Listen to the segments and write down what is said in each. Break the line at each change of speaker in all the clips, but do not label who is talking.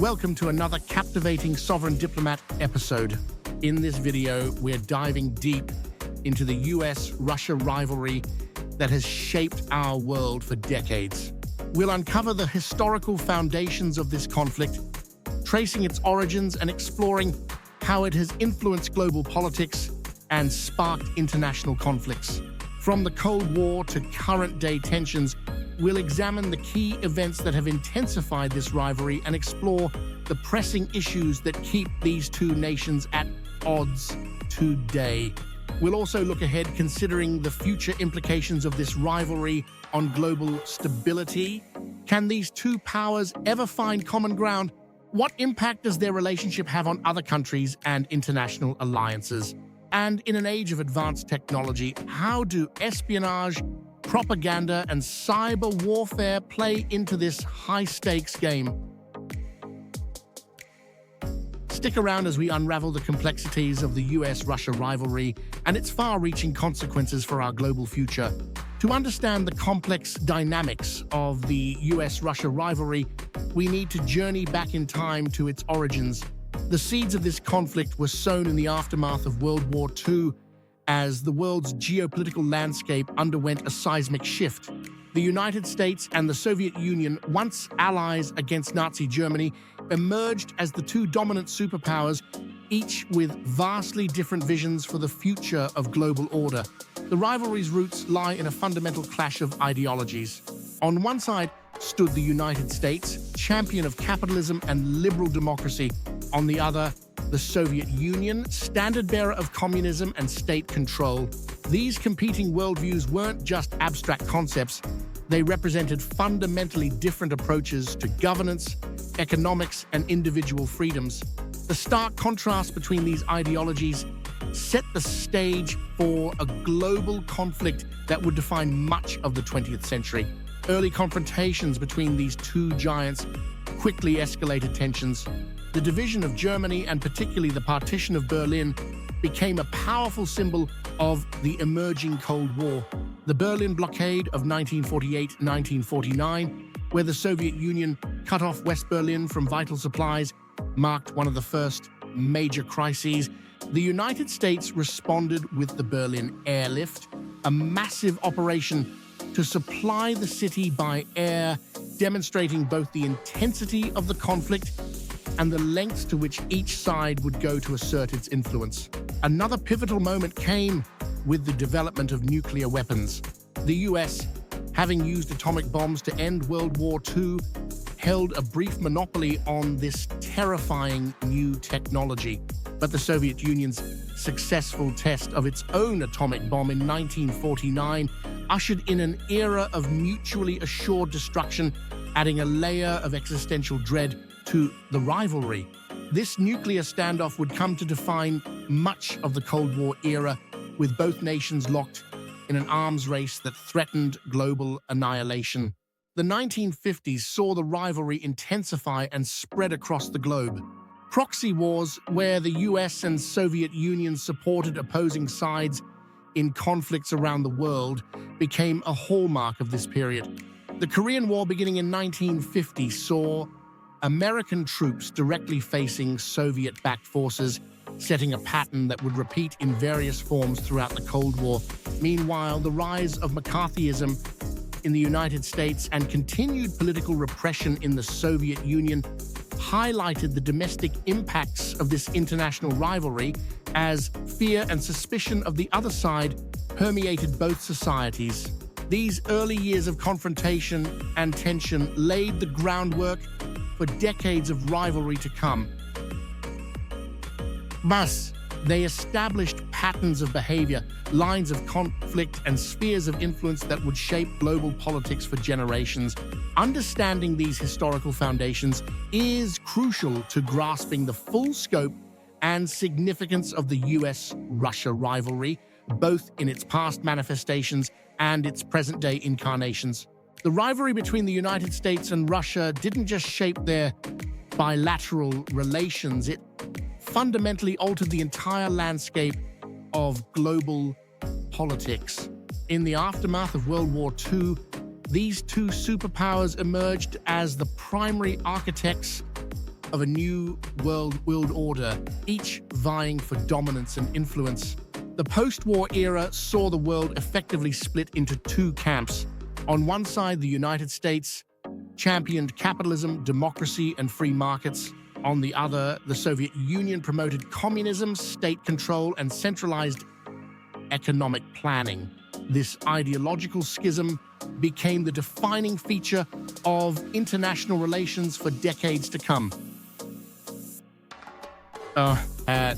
Welcome to another captivating Sovereign Diplomat episode. In this video, we're diving deep into the US-Russia rivalry that has shaped our world for decades. We'll uncover the historical foundations of this conflict, tracing its origins and exploring how it has influenced global politics and sparked international conflicts. From the Cold War to current-day tensions, we'll examine the key events that have intensified this rivalry and explore the pressing issues that keep these two nations at odds today. We'll also look ahead, considering the future implications of this rivalry on global stability. Can these two powers ever find common ground? What impact does their relationship have on other countries and international alliances? And in an age of advanced technology, how do espionage, propaganda, and cyber warfare play into this high-stakes game? Stick around as we unravel the complexities of the US-Russia rivalry and its far-reaching consequences for our global future. To understand the complex dynamics of the US-Russia rivalry, we need to journey back in time to its origins. The seeds of this conflict were sown in the aftermath of World War II, as the world's geopolitical landscape underwent a seismic shift. The United States and the Soviet Union, once allies against Nazi Germany, emerged as the two dominant superpowers, each with vastly different visions for the future of global order. The rivalry's roots lie in a fundamental clash of ideologies. On one side stood the United States, champion of capitalism and liberal democracy. On the other, the Soviet Union, standard-bearer of communism and state control. These competing worldviews weren't just abstract concepts. They represented fundamentally different approaches to governance, economics, and individual freedoms. The stark contrast between these ideologies set the stage for a global conflict that would define much of the 20th century. Early confrontations between these two giants quickly escalated tensions. The division of Germany, and particularly the partition of Berlin, became a powerful symbol of the emerging Cold War. The Berlin blockade of 1948-1949, where the Soviet Union cut off West Berlin from vital supplies, marked one of the first major crises. The United States responded with the Berlin Airlift, a massive operation to supply the city by air, demonstrating both the intensity of the conflict and the lengths to which each side would go to assert its influence. Another pivotal moment came with the development of nuclear weapons. The US, having used atomic bombs to end World War II, held a brief monopoly on this terrifying new technology. But the Soviet Union's successful test of its own atomic bomb in 1949 ushered in an era of mutually assured destruction, adding a layer of existential dread to the rivalry. This nuclear standoff would come to define much of the Cold War era, with both nations locked in an arms race that threatened global annihilation. The 1950s saw the rivalry intensify and spread across the globe. Proxy wars, where the US and Soviet Union supported opposing sides in conflicts around the world, became a hallmark of this period. The Korean War, beginning in 1950, saw American troops directly facing Soviet-backed forces, setting a pattern that would repeat in various forms throughout the Cold War. Meanwhile, the rise of McCarthyism in the United States and continued political repression in the Soviet Union highlighted the domestic impacts of this international rivalry, as fear and suspicion of the other side permeated both societies. These early years of confrontation and tension laid the groundwork for decades of rivalry to come. Thus, they established patterns of behavior, lines of conflict, and spheres of influence that would shape global politics for generations. Understanding these historical foundations is crucial to grasping the full scope and significance of the US-Russia rivalry, both in its past manifestations and its present-day incarnations. The rivalry between the United States and Russia didn't just shape their bilateral relations, it fundamentally altered the entire landscape of global politics. In the aftermath of World War II, these two superpowers emerged as the primary architects of a new world order, each vying for dominance and influence. The post-war era saw the world effectively split into two camps. On one side, the United States championed capitalism, democracy, and free markets. On the other, the Soviet Union promoted communism, state control, and centralized economic planning. This ideological schism became the defining feature of international relations for decades to come.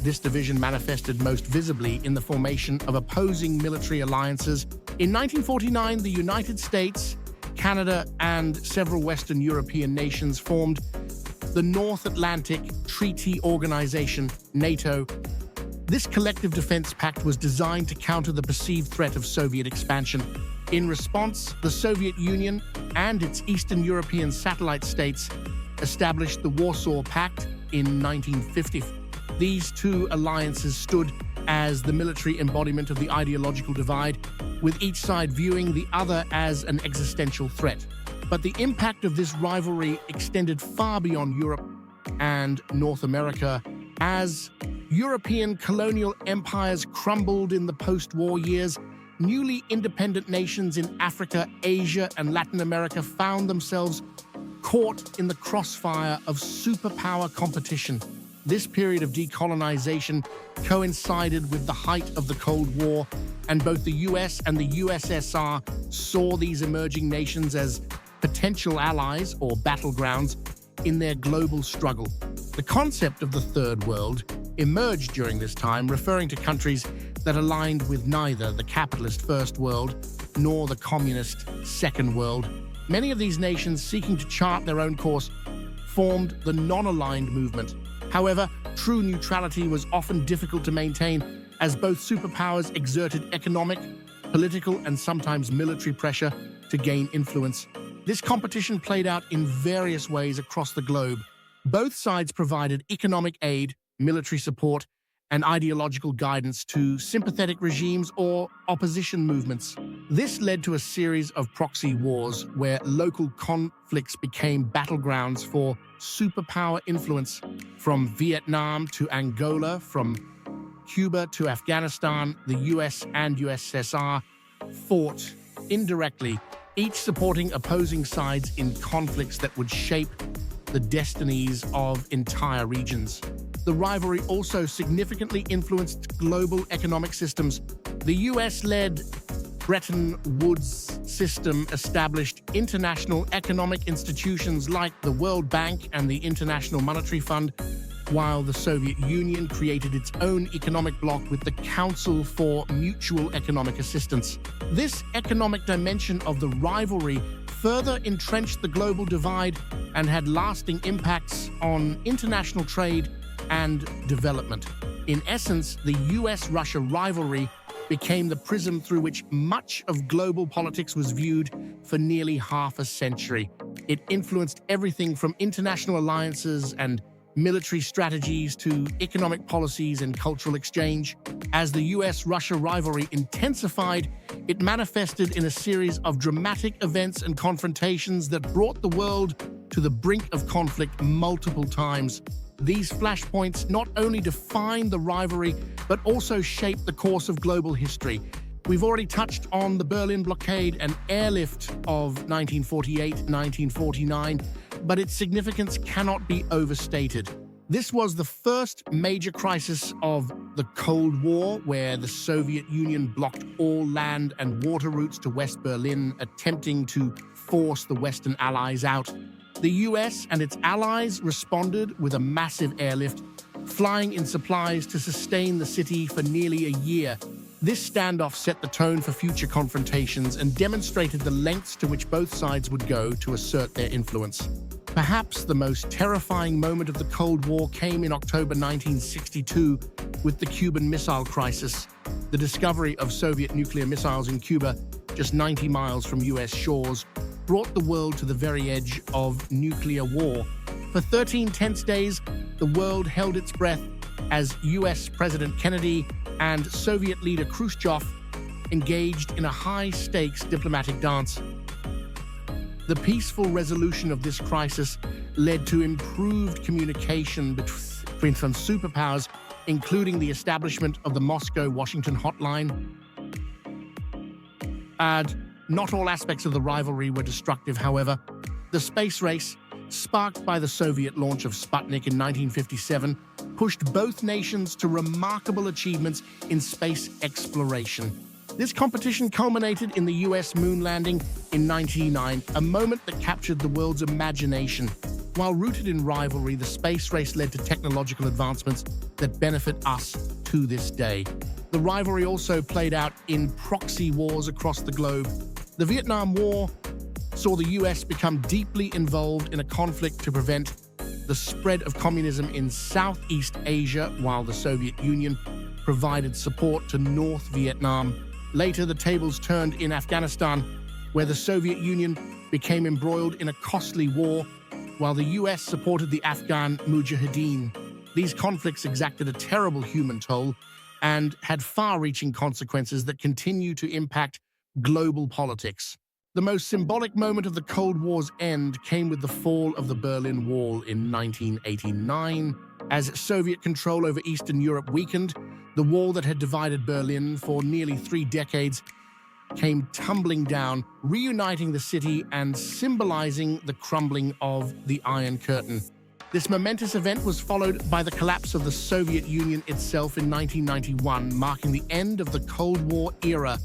This division manifested most visibly in the formation of opposing military alliances. In 1949, the United States, Canada, and several Western European nations formed the North Atlantic Treaty Organization, NATO. This collective defense pact was designed to counter the perceived threat of Soviet expansion. In response, the Soviet Union and its Eastern European satellite states established the Warsaw Pact in 1950. These two alliances stood as the military embodiment of the ideological divide, with each side viewing the other as an existential threat. But the impact of this rivalry extended far beyond Europe and North America. As European colonial empires crumbled in the post-war years, newly independent nations in Africa, Asia, and Latin America found themselves caught in the crossfire of superpower competition. This period of decolonization coincided with the height of the Cold War, and both the US and the USSR saw these emerging nations as potential allies or battlegrounds in their global struggle. The concept of the Third World emerged during this time, referring to countries that aligned with neither the capitalist First World nor the communist Second World. Many of these nations, seeking to chart their own course, formed the non-aligned movement. However, true neutrality was often difficult to maintain, as both superpowers exerted economic, political, and sometimes military pressure to gain influence. This competition played out in various ways across the globe. Both sides provided economic aid, military support, and ideological guidance to sympathetic regimes or opposition movements. This led to a series of proxy wars where local conflicts became battlegrounds for superpower influence. From Vietnam to Angola, from Cuba to Afghanistan, the US and USSR fought indirectly, each supporting opposing sides in conflicts that would shape the destinies of entire regions. The rivalry also significantly influenced global economic systems. The US-led Bretton Woods system established international economic institutions like the World Bank and the International Monetary Fund, while the Soviet Union created its own economic bloc with the Council for Mutual Economic Assistance. This economic dimension of the rivalry further entrenched the global divide and had lasting impacts on international trade and development. In essence, the US-Russia rivalry became the prism through which much of global politics was viewed for nearly half a century. It influenced everything from international alliances and military strategies to economic policies and cultural exchange. As the US-Russia rivalry intensified, it manifested in a series of dramatic events and confrontations that brought the world to the brink of conflict multiple times. These flashpoints not only defined the rivalry, but also shaped the course of global history. We've already touched on the Berlin blockade and airlift of 1948-1949, but its significance cannot be overstated. This was the first major crisis of the Cold War, where the Soviet Union blocked all land and water routes to West Berlin, attempting to force the Western allies out. The US and its allies responded with a massive airlift, flying in supplies to sustain the city for nearly a year. This standoff set the tone for future confrontations and demonstrated the lengths to which both sides would go to assert their influence. Perhaps the most terrifying moment of the Cold War came in October 1962 with the Cuban Missile Crisis. The discovery of Soviet nuclear missiles in Cuba, just 90 miles from US shores, brought the world to the very edge of nuclear war. For 13 tense days, the world held its breath as US President Kennedy and Soviet leader Khrushchev engaged in a high-stakes diplomatic dance. The peaceful resolution of this crisis led to improved communication between some superpowers, including the establishment of the Moscow-Washington hotline. And not all aspects of the rivalry were destructive, however. The space race, sparked by the Soviet launch of Sputnik in 1957, pushed both nations to remarkable achievements in space exploration. This competition culminated in the US moon landing in 1999, a moment that captured the world's imagination. While rooted in rivalry, the space race led to technological advancements that benefit us to this day. The rivalry also played out in proxy wars across the globe. The Vietnam War saw the US become deeply involved in a conflict to prevent the spread of communism in Southeast Asia, while the Soviet Union provided support to North Vietnam. Later, the tables turned in Afghanistan, where the Soviet Union became embroiled in a costly war, while the US supported the Afghan Mujahideen. These conflicts exacted a terrible human toll and had far-reaching consequences that continue to impact global politics. The most symbolic moment of the Cold War's end came with the fall of the Berlin Wall in 1989. As Soviet control over Eastern Europe weakened, the wall that had divided Berlin for nearly 3 decades came tumbling down, reuniting the city and symbolizing the crumbling of the Iron Curtain. This momentous event was followed by the collapse of the Soviet Union itself in 1991, marking the end of the Cold War era.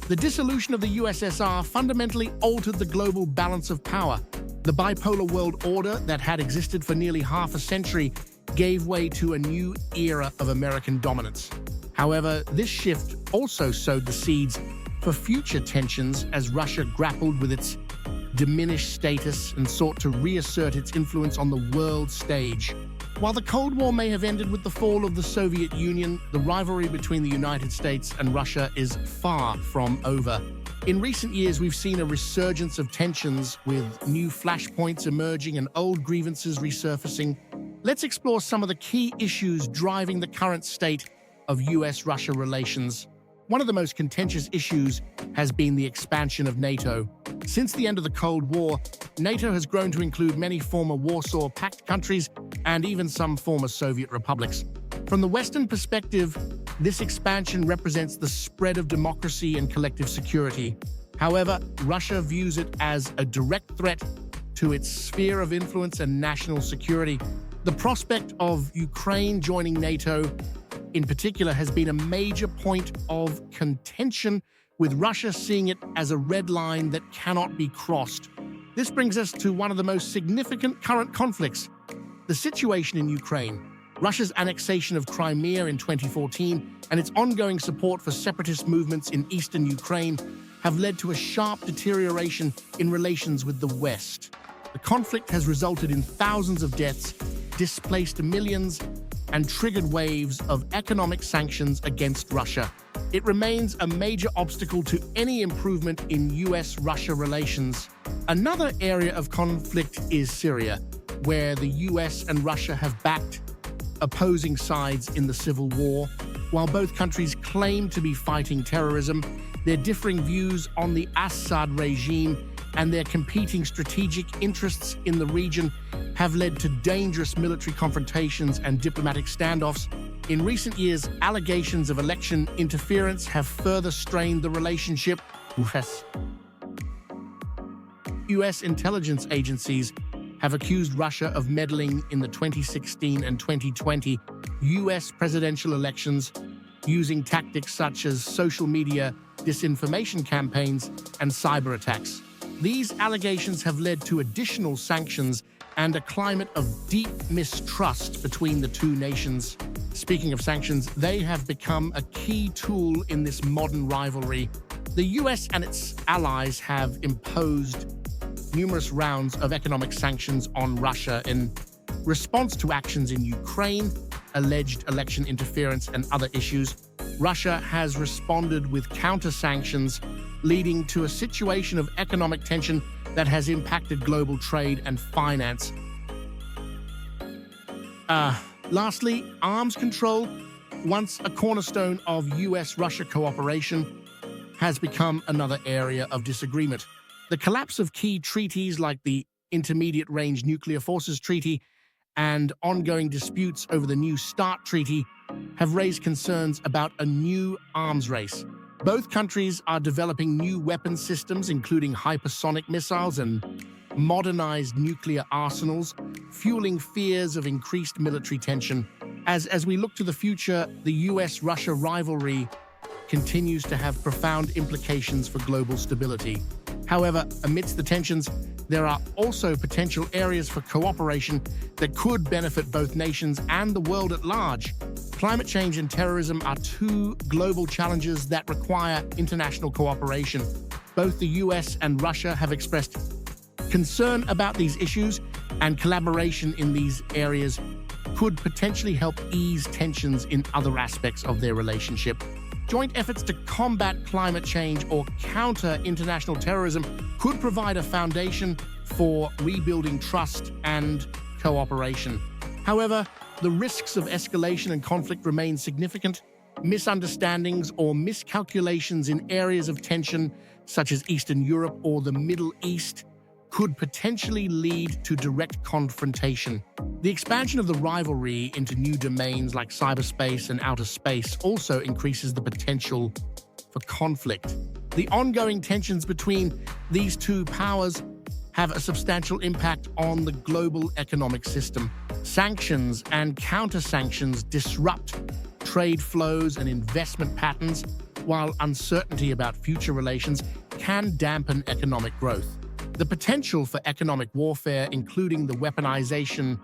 The dissolution of the USSR fundamentally altered the global balance of power. The bipolar world order that had existed for nearly half a century gave way to a new era of American dominance. However, this shift also sowed the seeds for future tensions as Russia grappled with its diminished status and sought to reassert its influence on the world stage. While the Cold War may have ended with the fall of the Soviet Union, the rivalry between the United States and Russia is far from over. In recent years, we've seen a resurgence of tensions, with new flashpoints emerging and old grievances resurfacing. Let's explore some of the key issues driving the current state of US-Russia relations. One of the most contentious issues has been the expansion of NATO. Since the end of the Cold War, NATO has grown to include many former Warsaw Pact countries and even some former Soviet republics. From the Western perspective, this expansion represents the spread of democracy and collective security. However, Russia views it as a direct threat to its sphere of influence and national security. The prospect of Ukraine joining NATO, in particular, has been a major point of contention, with Russia seeing it as a red line that cannot be crossed. This brings us to one of the most significant current conflicts: the situation in Ukraine. Russia's annexation of Crimea in 2014 and its ongoing support for separatist movements in eastern Ukraine have led to a sharp deterioration in relations with the West. The conflict has resulted in thousands of deaths, displaced millions, and triggered waves of economic sanctions against Russia. It remains a major obstacle to any improvement in US-Russia relations. Another area of conflict is Syria, where the US and Russia have backed opposing sides in the civil war. While both countries claim to be fighting terrorism, their differing views on the Assad regime and their competing strategic interests in the region have led to dangerous military confrontations and diplomatic standoffs. In recent years, allegations of election interference have further strained the relationship. US intelligence agencies have accused Russia of meddling in the 2016 and 2020 US presidential elections, using tactics such as social media disinformation campaigns and cyber attacks. These allegations have led to additional sanctions and a climate of deep mistrust between the two nations. Speaking of sanctions, they have become a key tool in this modern rivalry. The US and its allies have imposed numerous rounds of economic sanctions on Russia in response to actions in Ukraine, alleged election interference, and other issues. Russia has responded with counter-sanctions, leading to a situation of economic tension that has impacted global trade and finance. Lastly, arms control, once a cornerstone of US-Russia cooperation, has become another area of disagreement. The collapse of key treaties like the Intermediate Range Nuclear Forces Treaty and ongoing disputes over the New START Treaty have raised concerns about a new arms race. Both countries are developing new weapon systems, including hypersonic missiles and modernized nuclear arsenals, fueling fears of increased military tension. As we look to the future, the US-Russia rivalry continues to have profound implications for global stability. However, amidst the tensions, there are also potential areas for cooperation that could benefit both nations and the world at large. Climate change and terrorism are two global challenges that require international cooperation. Both the US and Russia have expressed concern about these issues, and collaboration in these areas could potentially help ease tensions in other aspects of their relationship. Joint efforts to combat climate change or counter international terrorism could provide a foundation for rebuilding trust and cooperation. However, the risks of escalation and conflict remain significant. Misunderstandings or miscalculations in areas of tension, such as Eastern Europe or the Middle East, could potentially lead to direct confrontation. The expansion of the rivalry into new domains like cyberspace and outer space also increases the potential for conflict. The ongoing tensions between these two powers have a substantial impact on the global economic system. Sanctions and counter-sanctions disrupt trade flows and investment patterns, while uncertainty about future relations can dampen economic growth. The potential for economic warfare, including the weaponization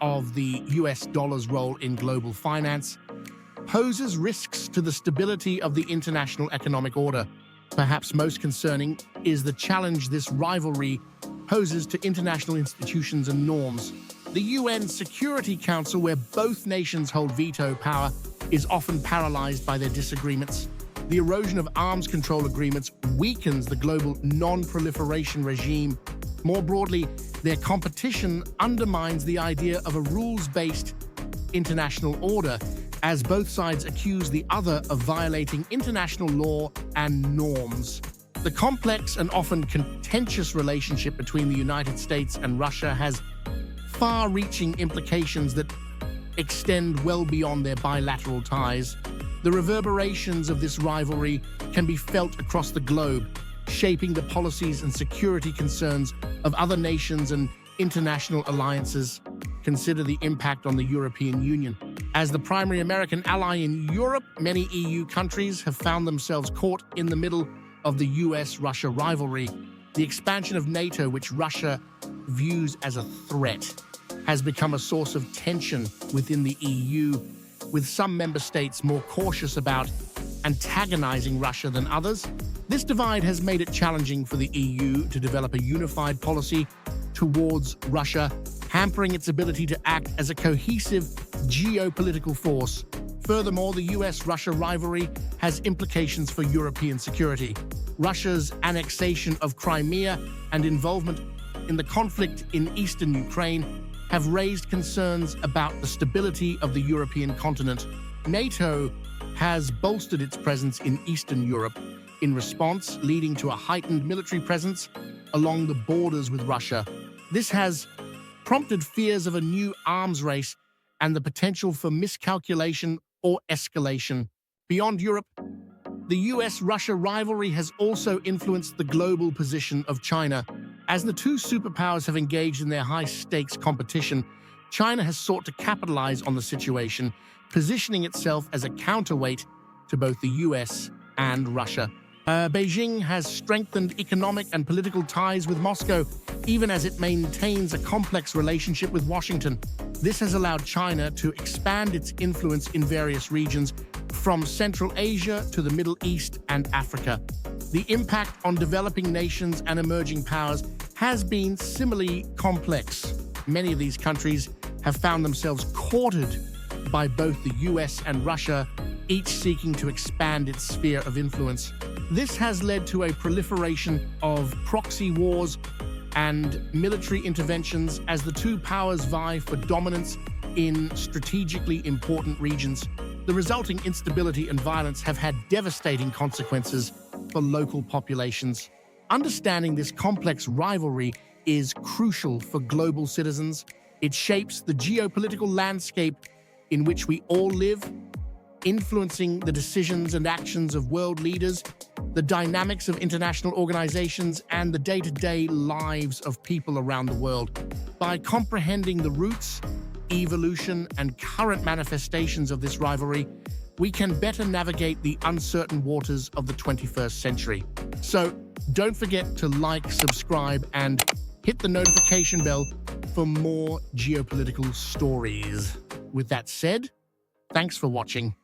of the US dollar's role in global finance, poses risks to the stability of the international economic order. Perhaps most concerning is the challenge this rivalry poses to international institutions and norms. The UN Security Council, where both nations hold veto power, is often paralyzed by their disagreements. The erosion of arms control agreements weakens the global non-proliferation regime. More broadly, their competition undermines the idea of a rules-based international order, as both sides accuse the other of violating international law and norms. The complex and often contentious relationship between the United States and Russia has far-reaching implications that extend well beyond their bilateral ties. The reverberations of this rivalry can be felt across the globe, shaping the policies and security concerns of other nations and international alliances. Consider the impact on the European Union. As the primary American ally in Europe, many EU countries have found themselves caught in the middle of the US-Russia rivalry. The expansion of NATO, which Russia views as a threat, has become a source of tension within the EU, with some member states more cautious about antagonizing Russia than others. This divide has made it challenging for the EU to develop a unified policy towards Russia, hampering its ability to act as a cohesive geopolitical force. Furthermore, the US-Russia rivalry has implications for European security. Russia's annexation of Crimea and involvement in the conflict in eastern Ukraine have raised concerns about the stability of the European continent. NATO has bolstered its presence in Eastern Europe in response, leading to a heightened military presence along the borders with Russia. This has prompted fears of a new arms race and the potential for miscalculation or escalation. Beyond Europe, the US-Russia rivalry has also influenced the global position of China. As the two superpowers have engaged in their high-stakes competition, China has sought to capitalize on the situation, positioning itself as a counterweight to both the US and Russia. Beijing has strengthened economic and political ties with Moscow, even as it maintains a complex relationship with Washington. This has allowed China to expand its influence in various regions, from Central Asia to the Middle East and Africa. The impact on developing nations and emerging powers has been similarly complex. Many of these countries have found themselves courted by both the US and Russia, each seeking to expand its sphere of influence. This has led to a proliferation of proxy wars and military interventions as the two powers vie for dominance in strategically important regions. The resulting instability and violence have had devastating consequences for local populations. Understanding this complex rivalry is crucial for global citizens. It shapes the geopolitical landscape in which we all live, influencing the decisions and actions of world leaders, the dynamics of international organizations, and the day-to-day lives of people around the world. By comprehending the roots, evolution, and current manifestations of this rivalry, we can better navigate the uncertain waters of the 21st century. So, don't forget to like, subscribe, and hit the notification bell for more geopolitical stories. With that said, thanks for watching.